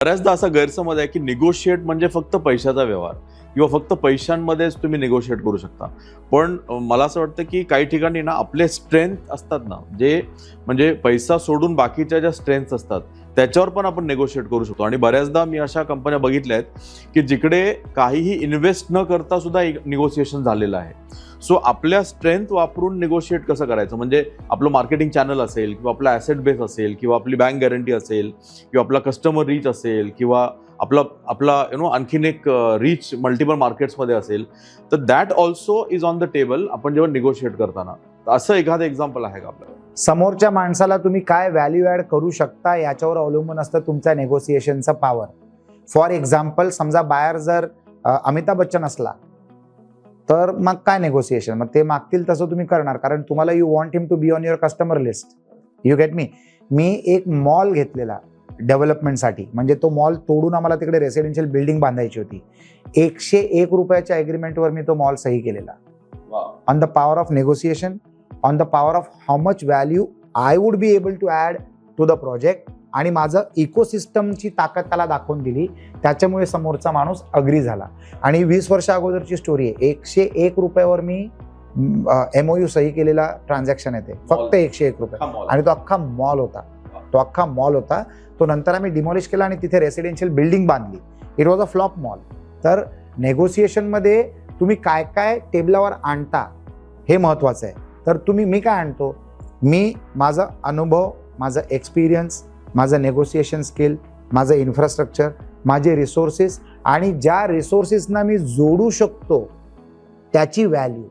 बऱ्याचदा असा गैरसमज आहे की निगोशिएट म्हणजे फक्त पैशाचा व्यवहार किंवा फक्त पैशांमध्येच तुम्ही निगोशिएट करू शकता. पण मला असं वाटतं की काही ठिकाणी ना आपले स्ट्रेंथ असतात ना, जे म्हणजे पैसा सोडून बाकीच्या ज्या स्ट्रेंथ असतात त्याच्यावर पण आपण निगोशिएट करू शकतो. आणि बऱ्याचदा मी अशा कंपन्या बघितल्या आहेत की जिकडे काहीही इन्व्हेस्ट न करता सुद्धा निगोशिएशन झालेलं आहे. सो आपल्या स्ट्रेंथ वापरून निगोशिएट कसं करायचं, म्हणजे आपलं मार्केटिंग चॅनल असेल किंवा आपला ॲसेट बेस असेल किंवा आपली बँक गॅरंटी असेल किंवा आपला कस्टमर रीच असेल किंवा आपला आणखीन एक रीच मल्टिपल मार्केट्समध्ये असेल, तर that also is on the table आपण जेव्हा निगोशिएट करताना. असं एखादं एक्झाम्पल आहे का आपल्याला? समोरच्या माणसाला तुम्ही काय व्हॅल्यू ॲड करू शकता याच्यावर अवलंबून असतं तुमच्या नेगोसिएशनचा पॉवर. फॉर एक्झाम्पल, समजा बायर जर अमिताभ बच्चन असला तर मग काय नेगोसिएशन, मग ते मागतील तसं तुम्ही करणार, कारण तुम्हाला you want him to be on your customer list. You get me. मी एक मॉल घेतलेला डेव्हलपमेंटसाठी, म्हणजे तो मॉल तोडून आम्हाला तिकडे रेसिडेन्शियल बिल्डिंग बांधायची होती. 101 रुपयाच्या ॲग्रीमेंटवर मी तो मॉल सही केलेला. On the power of negotiation, on the power of how much value I would be able to add to the project, आणि माझं इकोसिस्टमची ताकद त्याला दाखवून दिली. त्याच्यामुळे समोरचा माणूस अग्री झाला. आणि 20 वर्ष अगोदरची स्टोरी आहे. 101 रुपयावर मी MOU सही केलेला ट्रान्झॅक्शन येते, फक्त 101 रुपये. आणि तो अख्खा मॉल होता. तो नंतर आम्ही डिमॉलिश केला आणि तिथे रेसिडेन्शियल बिल्डिंग बांधली. It was a flop mall. तर नेगोसिएशनमध्ये तुम्ही काय काय टेबलावर आणता हे महत्त्वाचं आहे. तर मी काय आणतो, मी माझा अनुभव, माझा एक्सपिरियन्स, माझं नेगोसिएशन स्किल, माझं इन्फ्रास्ट्रक्चर, माझे रिसोर्सेस, आणि ज्या रिसोर्सेसना मी जोडू शकतो त्याची व्हॅल्यू,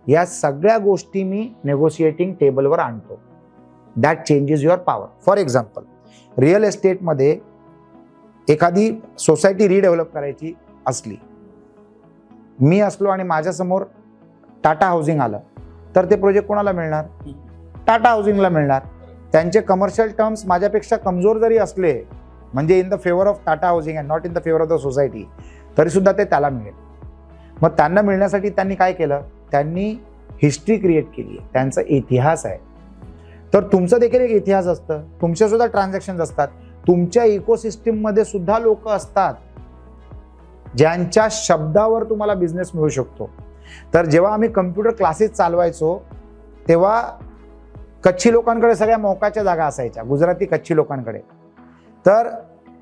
या सगळ्या गोष्टी मी नेगोशिएटिंग टेबलवर आणतो. That changes your power. For example, real एस्टेटमध्ये एखादी सोसायटी रिडेव्हलप करायची असली, मी असलो आणि माझ्यासमोर टाटा हाऊसिंग आलं, तर ते प्रोजेक्ट कोणाला मिळणार? टाटा हाऊसिंगला मिळणार. त्यांचे कमर्शियल टर्म्स माझ्यापेक्षा कमजोर जरी असले, म्हणजे in the favour of Tata housing and not in the favour of the society, तरीसुद्धा ते त्याला मिळेल. मग त्यांना मिळण्यासाठी त्यांनी काय केलं? त्यांनी हिस्ट्री क्रिएट केली आहे, त्यांचा इतिहास आहे. तर तुमचं देखील एक इतिहास असतं, तुमचे सुद्धा ट्रान्झॅक्शन्स असतात, तुमच्या इकोसिस्टीममध्ये सुद्धा लोक असतात ज्यांच्या शब्दावर तुम्हाला बिझनेस मिळू शकतो. तर जेव्हा आम्ही कम्प्युटर क्लासेस चालवायचो तेव्हा कच्छी लोकांकडे सगळ्या मोकाच्या जागा असायच्या, गुजराती कच्छी लोकांकडे. तर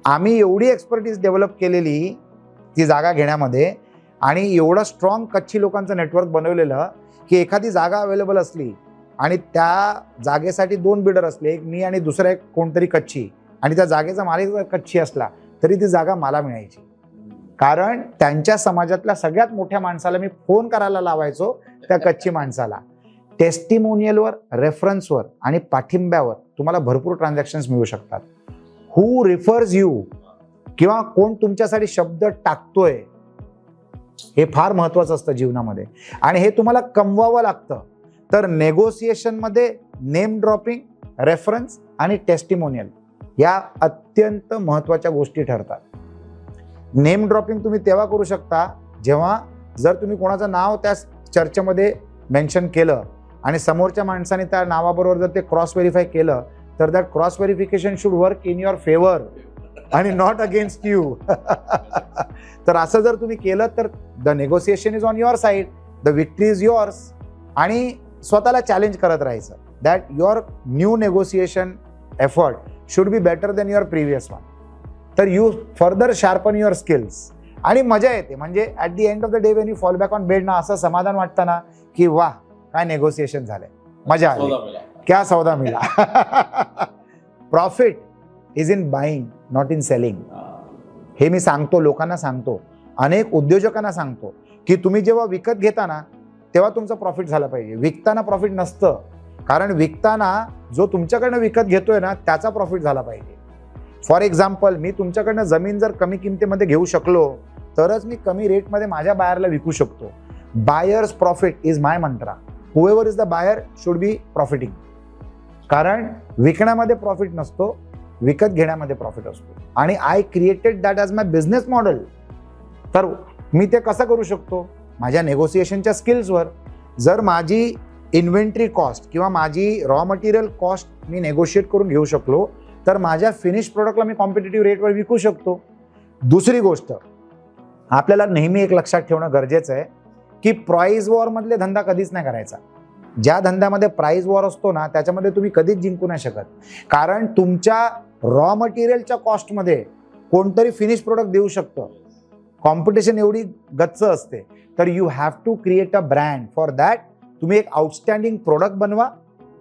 आम्ही एवढी एक्सपर्टीज डेव्हलप केलेली ती जागा घेण्यामध्ये, आणि एवढं स्ट्रॉंग कच्छी लोकांचं नेटवर्क बनवलेलं की एखादी जागा अवेलेबल असली आणि त्या जागेसाठी 2 बिल्डर असले, एक मी आणि दुसरा एक कोणतरी कच्छी, आणि त्या जागेचा मालिक कच्छी असला तरी ती जागा मला मिळायची. कारण त्यांच्या समाजातल्या सगळ्यात मोठ्या माणसाला मी फोन करायला लावायचो, त्या कच्ची माणसाला. टेस्टिमोनियलवर, रेफरन्सवर आणि पाठिंब्यावर तुम्हाला भरपूर ट्रान्झॅक्शन्स मिळू शकतात. हू रिफर्स यू, किंवा कोण तुमच्यासाठी शब्द टाकतोय, हे फार महत्वाचं असतं जीवनामध्ये, आणि हे तुम्हाला कमवावं लागतं. तर नेगोसिएशनमध्ये नेम ड्रॉपिंग, रेफरन्स आणि टेस्टिमोनियल या अत्यंत महत्त्वाच्या गोष्टी ठरतात. नेम ड्रॉपिंग तुम्ही तेव्हा करू शकता जेव्हा जर तुम्ही कोणाचं नाव त्या चर्चेमध्ये मेन्शन केलं आणि समोरच्या माणसाने त्या नावाबरोबर जर ते क्रॉस व्हेरीफाय केलं, तर that cross verification should work in your favour आणि नॉट अगेन्स्ट यू. तर असं जर तुम्ही केलं तर the negotiation is on your side, the victory is yours. आणि स्वतःला चॅलेंज करत राहायचं that your new negotiation effort should be better than your previous one. तर you further sharpen your skills, आणि मजा येते. म्हणजे at the end of the day when you fall back on bed ना, असं समाधान वाटतं ना की वाह, काय नेगोसिएशन झालंय, मजा आली, क्या सौदा मिला. Profit is in buying, not in selling. हे मी सांगतो, लोकांना सांगतो, अनेक उद्योजकांना सांगतो की तुम्ही जेव्हा विकत घेता ना तेव्हा तुमचं प्रॉफिट झालं पाहिजे. विकताना प्रॉफिट नसतं, कारण विकताना जो तुमच्याकडनं विकत घेतोय ना त्याचा प्रॉफिट झाला पाहिजे. फॉर एक्झाम्पल, मी तुमच्याकडनं जमीन जर कमी किमतीमध्ये घेऊ शकलो तरच मी कमी रेटमध्ये माझ्या बायरला विकू शकतो. Buyer's profit is my mantra. Whoever is the buyer should be profiting. कारण विकण्यामध्ये प्रॉफिट नसतो, विकत घेण्यामध्ये प्रॉफिट असतो. आणि I created that as my business model. तर मी ते कसं करू शकतो? माझ्या नेगोसिएशनच्या स्किल्सवर. जर माझी इन्व्हेंटरी कॉस्ट किंवा माझी raw material cost me negotiate करून घेऊ शकलो तर माझ्या फिनिश प्रोडक्टला मी कॉम्पिटिटिव्ह रेटवर विकू शकतो. दुसरी गोष्ट आपल्याला नेहमी एक लक्षात ठेवणं गरजेचं आहे की प्राइस वॉर मधले धंदा कधीच नाही करायचा. ज्या धंद्यामध्ये प्राइस वॉर असतो ना त्याच्यामध्ये तुम्ही कधीच जिंकू नाही शकत, कारण तुमच्या रॉ मटेरियलच्या कॉस्टमध्ये कोणतरी फिनिश प्रोडक्ट देऊ शकतं. कॉम्पिटिशन एवढी गच्च असते. तर you have to create a brand. For that तुम्ही एक आउटस्टँडिंग प्रोडक्ट बनवा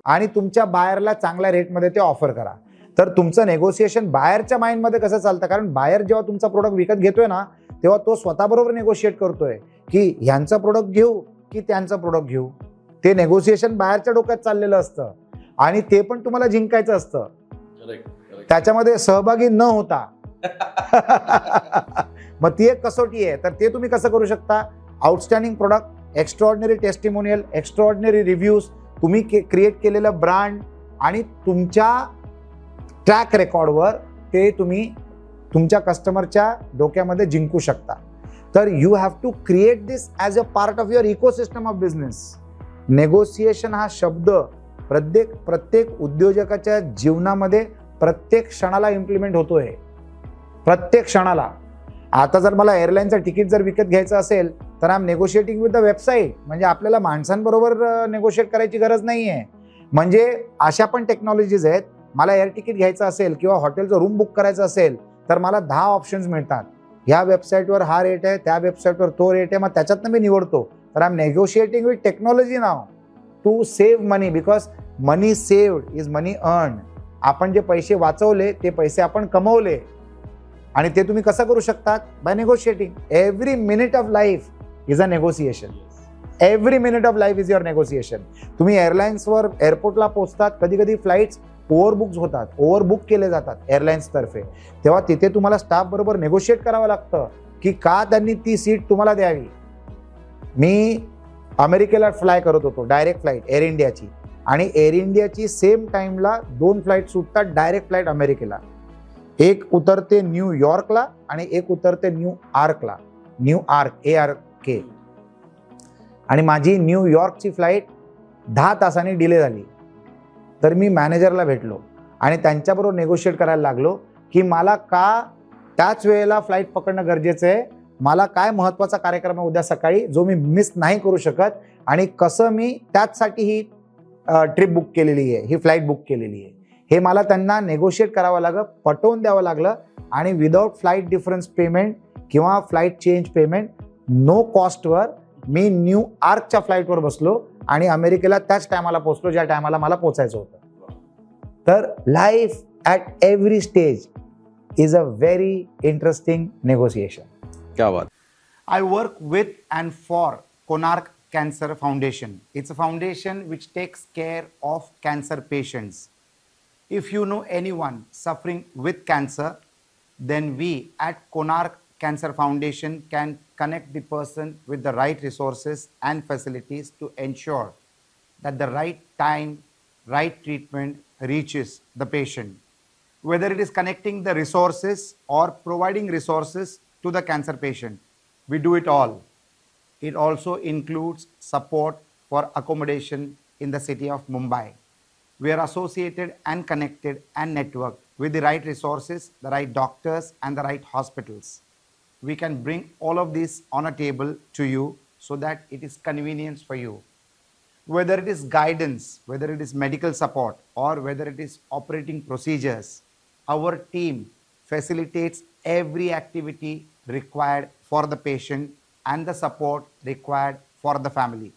आणि तुमच्या बायरला चांगल्या रेटमध्ये ते ऑफर करा. तर तुमचं नेगोशिएशन बायरच्या माइंडमध्ये कसं चालतं, कारण बायर जेव्हा तुमचा प्रोडक्ट विकत घेतोय ना तेव्हा तो स्वतःबरोबर नेगोशिएट करतोय की ह्यांचं प्रोडक्ट घेऊ की त्यांचं प्रोडक्ट घेऊ. ते नेगोशिएशन बाहेरच्या डोक्यात चाललेलं असतं आणि ते पण तुम्हाला जिंकायचं असतं. त्याच्यामध्ये सहभागी न होता मग ती एक कसोटी आहे. तर ते तुम्ही कसं करू शकता, outstanding product, extraordinary testimonial, extraordinary reviews, तुम्ही क्रिएट केलेलं ब्रँड आणि तुमच्या ट्रॅक रेकॉर्डवर ते तुम्ही तुमच्या कस्टमरच्या डोक्यामध्ये जिंकू शकता. तर you have to create this as a part of your ecosystem of business. Negotiation हा शब्द प्रत्येक उद्योजकाच्या जीवनामध्ये प्रत्येक क्षणाला इम्प्लिमेंट होतोय, प्रत्येक क्षणाला. आता जर मला एअरलाईनचं तिकीट जर विकत घ्यायचं असेल तर I am negotiating with the website. म्हणजे आपल्याला माणसांबरोबर नेगोशिएट करायची गरज नाही आहे. म्हणजे अशा पण टेक्नॉलॉजीज आहेत. मला एअर तिकीट घ्यायचं असेल किंवा हॉटेलचं रूम बुक करायचं असेल तर मला 10 ऑप्शन्स मिळतात. ह्या वेबसाईटवर हा रेट आहे, त्या वेबसाईटवर तो रेट आहे, मग त्याच्यातनं मी निवडतो. तर I am negotiating with technology now to save money, because money saved is money earn. आपण जे पैसे वाचवले ते पैसे आपण कमवले. आणि ते तुम्ही कसं करू शकतात, by negotiating. Every minute of life is a negotiation. Every minute of life is your negotiation. तुम्ही एअरलाईन्सवर एअरपोर्टला पोहोचतात, कधी कधी फ्लाईट्स ओव्हरबुक्स होतात, ओव्हरबुक केले जातात एअरलाईन्सतर्फे. तेव्हा तिथे तुम्हाला स्टाफ बरोबर नेगोशिएट करावं लागतं की का त्यांनी ती सीट तुम्हाला द्यावी. मी अमेरिकेला फ्लाय करत होतो, डायरेक्ट फ्लाईट एअर इंडियाची, आणि एअर इंडियाची सेम टाइमला 2 फ्लाईट सुटतात डायरेक्ट फ्लाईट अमेरिकेला. एक उतरते न्यूयॉर्कला आणि एक उतरते न्यूयॉर्कला, न्यूयॉर्क ARK. आणि माझी न्यूयॉर्कची फ्लाईट 10 तासांनी डिले झाली. तर मी मॅनेजरला भेटलो आणि त्यांच्याबरोबर नेगोशिएट करायला लागलो की मला का त्याच वेळेला फ्लाईट पकडणं गरजेचं आहे, मला काय महत्त्वाचा कार्यक्रम आहे उद्या सकाळी जो मी मिस नाही करू शकत, आणि कसं मी त्याचसाठी ही ट्रिप बुक केलेली आहे, ही फ्लाईट बुक केलेली आहे, हे मला त्यांना नेगोशिएट करावं लागलं, पटवून द्यावं लागलं. आणि विदाऊट फ्लाईट डिफरन्स पेमेंट किंवा फ्लाईट चेंज पेमेंट, नो कॉस्टवर मी न्यूयॉर्कच्या फ्लाईटवर बसलो आणि अमेरिकेला त्याच टायमाला पोहोचलो ज्या टायमाला मला पोहोचायचं होतं. तर life at every stage is a very interesting negotiation. क्या बात. I work with and for Konark Cancer Foundation. It's a foundation which takes care of cancer patients. If you know anyone suffering with cancer, then we at Konark Cancer Foundation can connect the person with the right resources and facilities to ensure that the right time, right treatment reaches the patient. Whether it is connecting the resources or providing resources to the cancer patient, we do it all. It also includes support for accommodation in the city of Mumbai. We are associated and connected and networked with the right resources, the right doctors, and the right hospitals. We can bring all of this on a table to you so that it is convenience for you. Whether it is guidance, whether it is medical support, or whether it is operating procedures, our team facilitates every activity required for the patient and the support required for the family.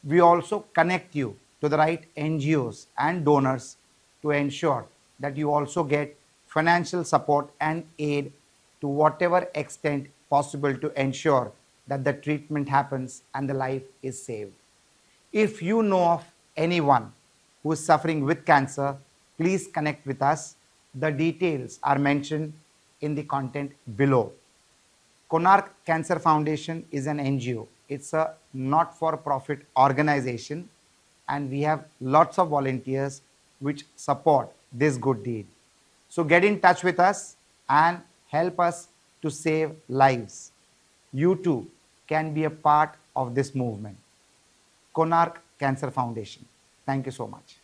We also connect you to the right NGOs and donors to ensure that you also get financial support and aid to whatever extent possible to ensure that the treatment happens and the life is saved. If you know of anyone who is suffering with cancer, please connect with us. The details are mentioned in the content below. Konark Cancer Foundation is an NGO. It's a not-for-profit organization, and we have lots of volunteers which support this good deed. So get in touch with us and help us to save lives. You too can be a part of this movement. Konark Cancer Foundation. Thank you so much.